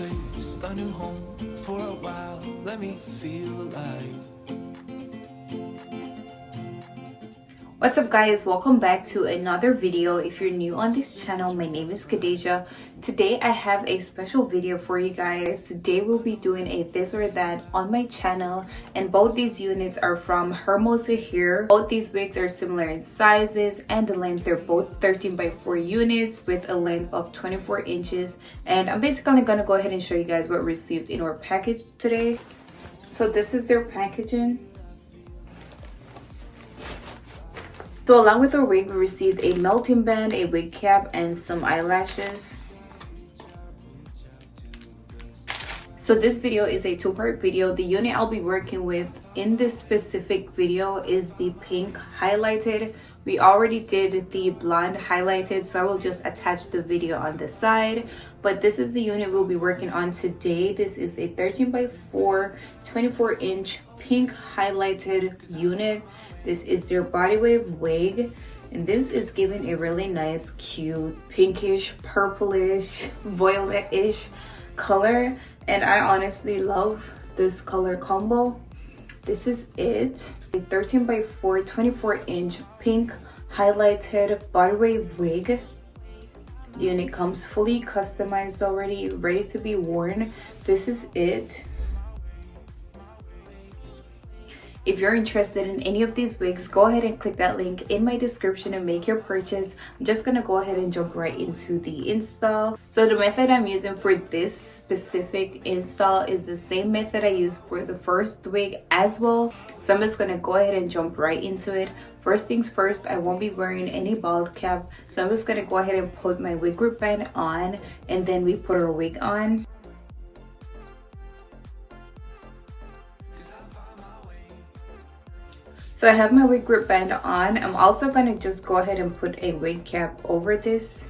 place, a new home for a while. Let me feel alive. What's up guys, welcome back to another video. If you're new on this channel, my name is Khadija. Today I have a special video for you guys. Today we'll be doing a this or that on my channel, and both these units are from Hermosa here. Both these wigs are similar in sizes and the length. They're both 13x4 units with a length of 24 inches, and I'm basically gonna go ahead and show you guys what we received in our package today. So this is their packaging. So along with our wig, we received a melting band, a wig cap, and some eyelashes. So this video is a two-part video. The unit I'll be working with in this specific video is the pink highlighted. We already did the blonde highlighted, so I will just attach the video on the side. But this is the unit we'll be working on today. This is a 13x4, 24-inch pink highlighted unit. This is their body wave wig, and this is giving a really nice, cute, pinkish, purplish, violet-ish color, and I honestly love this color combo. This is it, a 13x4, 24-inch pink highlighted body wave wig. The unit comes fully customized already, ready to be worn. This is it. If you're interested in any of these wigs, go ahead and click that link in my description and make your purchase. I'm just gonna go ahead and jump right into the install. So the method I'm using for this specific install is the same method I used for the first wig as well. So I'm just gonna go ahead and jump right into it. First things first, I won't be wearing any bald cap. So I'm just gonna go ahead and put my wig grip band on, and then we put our wig on. So I have my wig grip band on. I'm also going to just go ahead and put a wig cap over this.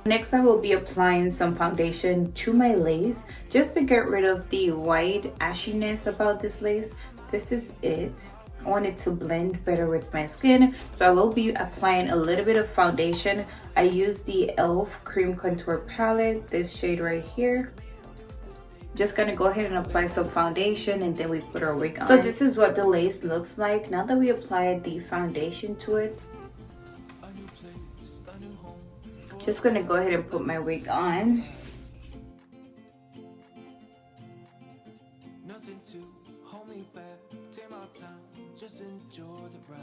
Next, I will be applying some foundation to my lace just to get rid of the white ashiness about this lace. This is it. I want it to blend better with my skin, so I will be applying a little bit of foundation. I use the e.l.f. Cream Contour Palette, this shade right here. Just gonna go ahead and apply some foundation, and then we put our wig on. So this is what the lace looks like now that we applied the foundation to it. Just gonna go ahead and put my wig on. Nothing to hold me back. Take my time, just enjoy the ride.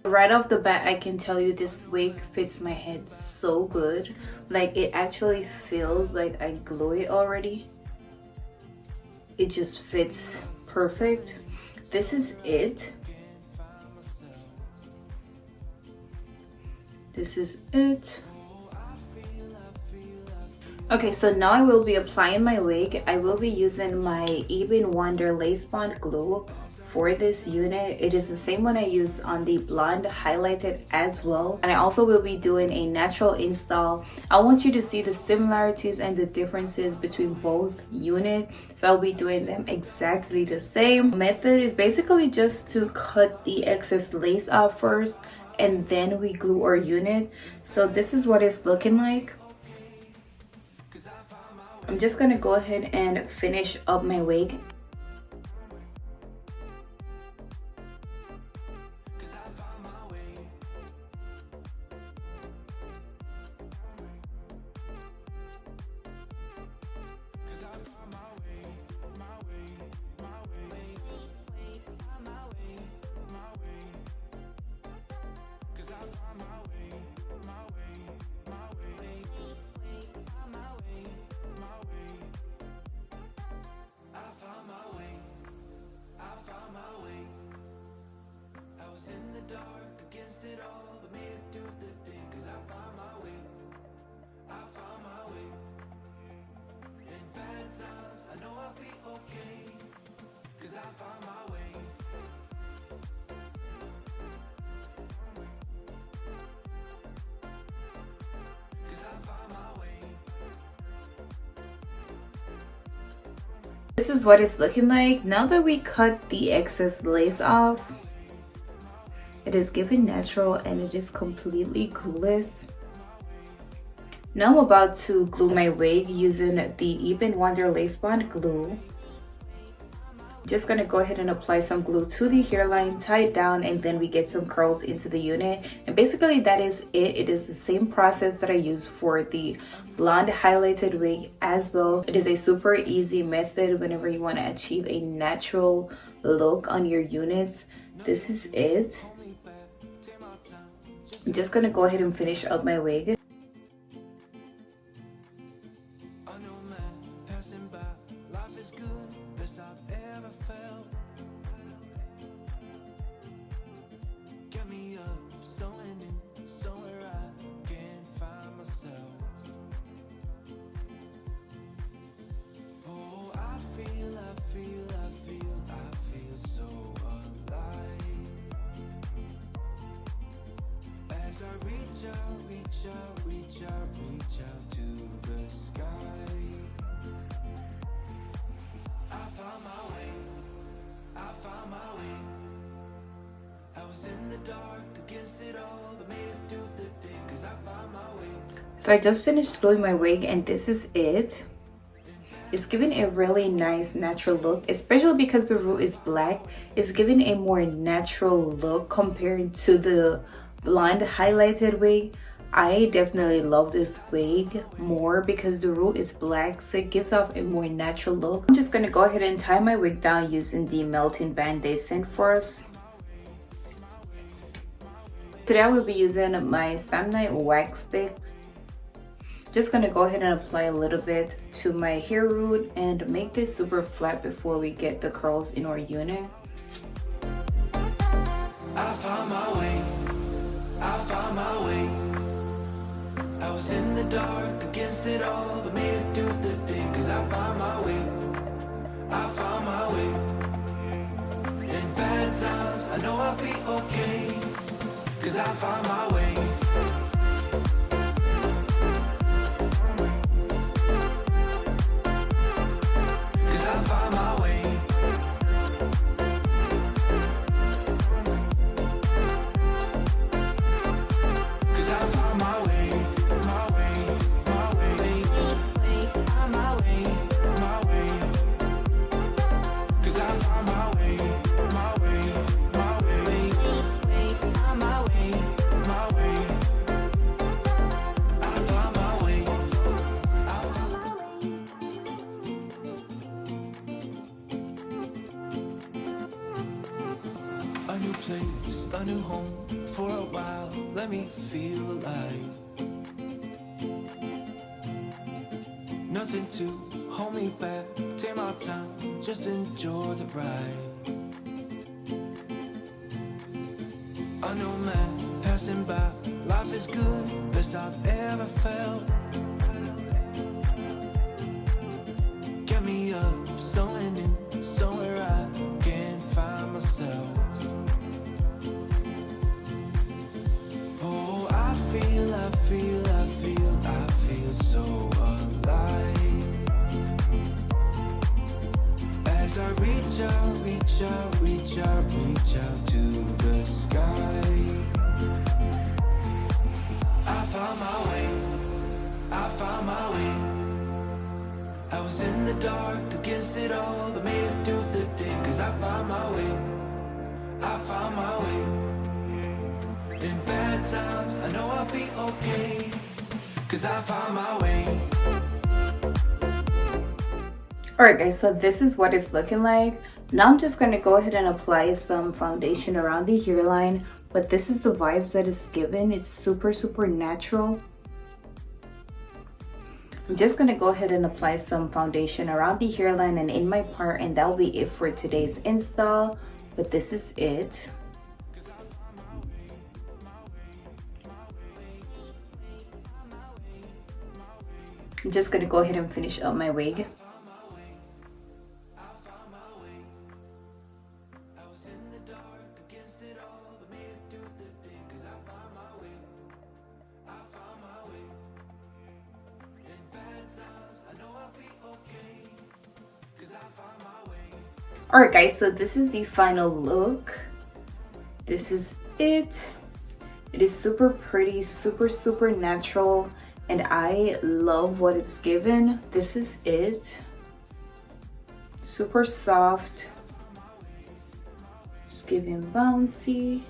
Right off the bat, I can tell you this wig fits my head so good. Like, it actually feels like I glue it already. It just fits perfect. This is it. This is it. Okay, so now I will be applying my wig. I will be using my Ep.1 lace bond glue for this unit. It is the same one I used on the blonde highlighted as well, and I also will be doing a natural install. I want you to see the similarities and the differences between both units, so I'll be doing them exactly the same. Method is basically just to cut the excess lace off first, and then we glue our unit. So this is what it's looking like. I'm just gonna go ahead and finish up my wig. This is what it's looking like now that we cut the excess lace off. It is given natural and it is completely glueless. Now I'm about to glue my wig using the Ep.1 lace bond glue. Just gonna go ahead and apply some glue to the hairline, tie it down, and then we get some curls into the unit. And basically that is it. It is the same process that I use for the blonde highlighted wig as well. It is a super easy method whenever you want to achieve a natural look on your units. This is it. I'm just gonna go ahead and finish up my wig. I reach out, reach out, reach out, reach out to the sky. I found my way, I found my way. I was in the dark against it all, but made it through the day, 'cause I found my way. So I just finished gluing my wig and this is it. It's giving a really nice natural look, especially because the root is black. It's giving a more natural look compared to the blonde highlighted wig. I definitely love this wig more because the root is black, so it gives off a more natural look. I'm just gonna go ahead and tie my wig down using the melting band they sent for us. Today I will be using my Samnite wax stick. Just gonna go ahead and apply a little bit to my hair root and make this super flat before we get the curls in our unit. I found my way, I found my way. I was in the dark against it all, but made it through the day, 'cause I found my way, I found my way. In bad times, I know I'll be okay, 'cause I found my way. 'Cause I found my way. 'Cause I found my way, my way, my way, my way, my way. 'Cause I found my way, my way, my way, my way, my way. I found my way, I found a new place, a new home for a while. Let me feel alive. Nothing to hold me back. Take my time, just enjoy the ride. A new man passing by. Life is good, best I've ever felt. Get me up, somewhere new, somewhere I can find myself. Oh, I feel, I feel, I feel, I feel so alive. As I reach out, reach out, reach out, reach out to the sky. I found my way, I found my way. I was in the dark against it all, but made it through the day, 'cause I found my way, I found my way. In bad times, I know I'll be okay, 'cause I found my way. Alright guys, so this is what it's looking like. Now I'm just going to go ahead and apply some foundation around the hairline, but this is the vibes that it's given. It's super natural. I'm just going to go ahead and apply some foundation around the hairline and in my part, and that'll be it for today's install. But this is it. I'm just going to go ahead and finish up my wig. Alright guys, so this is the final look. This is it. It is super pretty, super natural, and I love what it's given. This is it. Super soft. It's giving bouncy.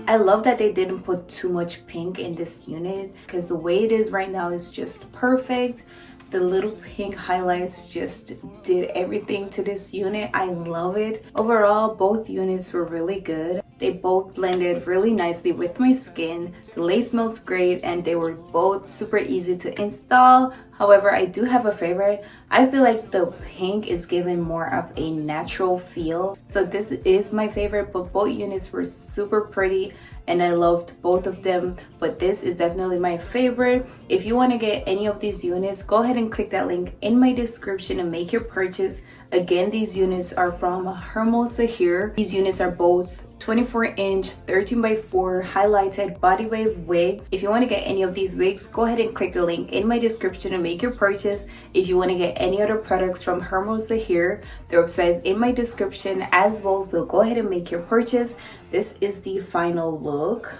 I love that they didn't put too much pink in this unit because the way it is right now is just perfect. The little pink highlights just did everything to this unit. I love it. Overall, both units were really good. They both blended really nicely with my skin. The lace smells great and they were both super easy to install. However, I do have a favorite. I feel like the pink is giving more of a natural feel. So this is my favorite, but both units were super pretty and I loved both of them, but this is definitely my favorite. If you want to get any of these units, go ahead and click that link in my description and make your purchase. Again, these units are from Hermosa here. These units are both 24-inch 13x4 highlighted body wave wigs. If you want to get any of these wigs, go ahead and click the link in my description and make your purchase. If you want to get any other products from Hermosa here, their website is in my description as well, so go ahead and make your purchase. This is the final look.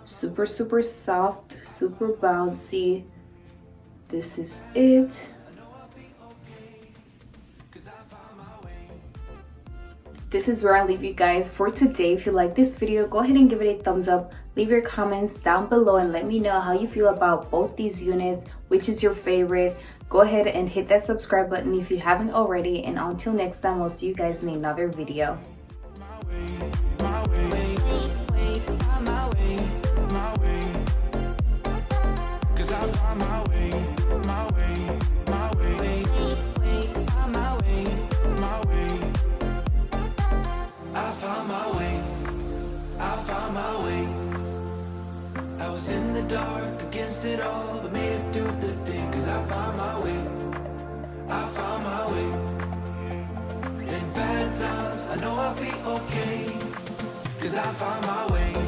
Super soft, super bouncy. This is it. This is where I leave you guys for today. If you like this video, go ahead and give it a thumbs up. Leave your comments down below and let me know how you feel about both these units, which is your favorite. Go ahead and hit that subscribe button if you haven't already, and until next time, I'll see you guys in another video. I was in the dark against it all, but made it through the day. Cause I found my way, I found my way. In bad times, I know I'll be okay. Cause I found my way.